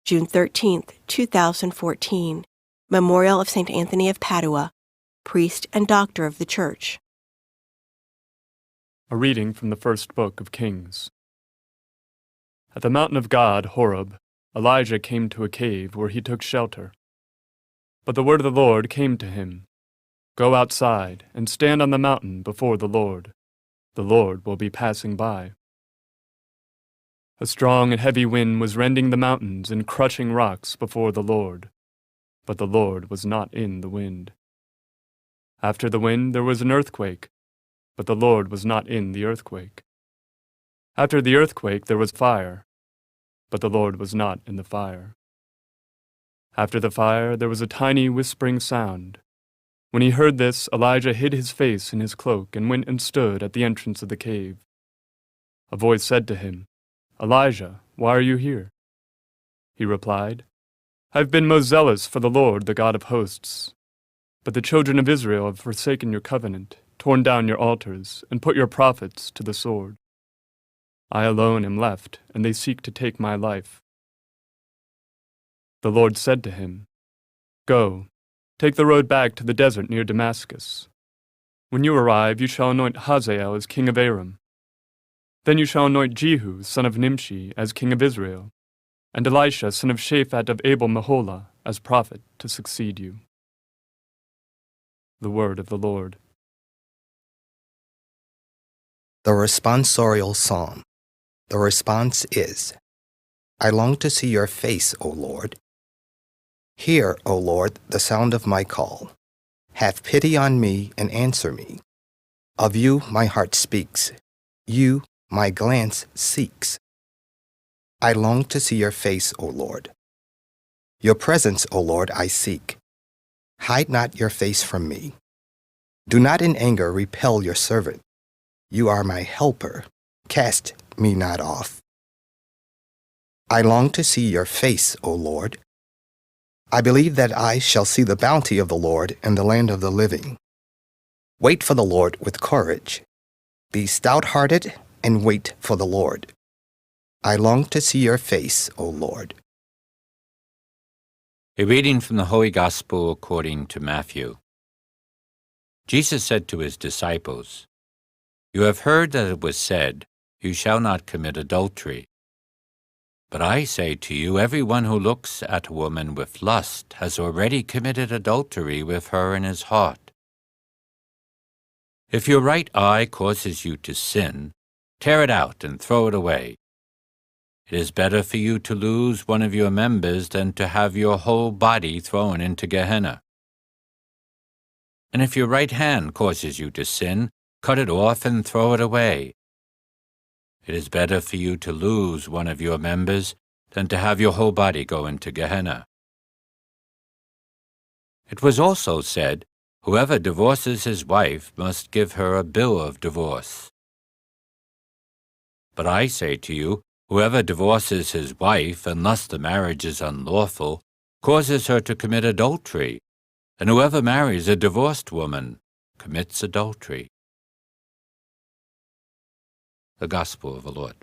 June 13, 2014, Memorial of St. Anthony of Padua, priest and doctor of the Church. A reading from the first book of Kings. At the mountain of God, Horeb, Elijah came to a cave where he took shelter. But the word of the Lord came to him, "Go outside and stand on the mountain before the Lord. The Lord will be passing by." A strong and heavy wind was rending the mountains and crushing rocks before the Lord, but the Lord was not in the wind. After the wind there was an earthquake, but the Lord was not in the earthquake. After the earthquake there was fire, but the Lord was not in the fire. After the fire there was a tiny whispering sound. When he heard this, Elijah hid his face in his cloak and went and stood at the entrance of the cave. A voice said to him, "Elijah, why are you here?" He replied, "I've been most zealous for the Lord, the God of hosts. But the children of Israel have forsaken your covenant, torn down your altars, and put your prophets to the sword. I alone am left, and they seek to take my life." The Lord said to him, "Go, take the road back to the desert near Damascus. When you arrive, you shall anoint Hazael as king of Aram. Then you shall anoint Jehu, son of Nimshi, as king of Israel, and Elisha, son of Shaphat of Abel-Meholah, as prophet, to succeed you." The word of the Lord. The responsorial psalm. The response is, "I long to see your face, O Lord. Hear, O Lord, the sound of my call. Have pity on me and answer me. Of you my heart speaks. You my glance seeks. I long to see your face, O Lord. Your presence, O Lord, I seek. Hide not your face from me. Do not in anger repel your servant. You are my helper. Cast me not off. I long to see your face, O Lord. I believe that I shall see the bounty of the Lord in the land of the living. Wait for the Lord with courage. Be stout-hearted and wait for the Lord. I long to see your face, O Lord. A reading from the Holy Gospel according to Matthew. Jesus said to his disciples, "You have heard that it was said, 'You shall not commit adultery.' But I say to you, everyone who looks at a woman with lust has already committed adultery with her in his heart. If your right eye causes you to sin, tear it out and throw it away. It is better for you to lose one of your members than to have your whole body thrown into Gehenna. And if your right hand causes you to sin, cut it off and throw it away. It is better for you to lose one of your members than to have your whole body go into Gehenna. It was also said, 'Whoever divorces his wife must give her a bill of divorce.' But I say to you, whoever divorces his wife, unless the marriage is unlawful, causes her to commit adultery, and whoever marries a divorced woman commits adultery." The Gospel of the Lord.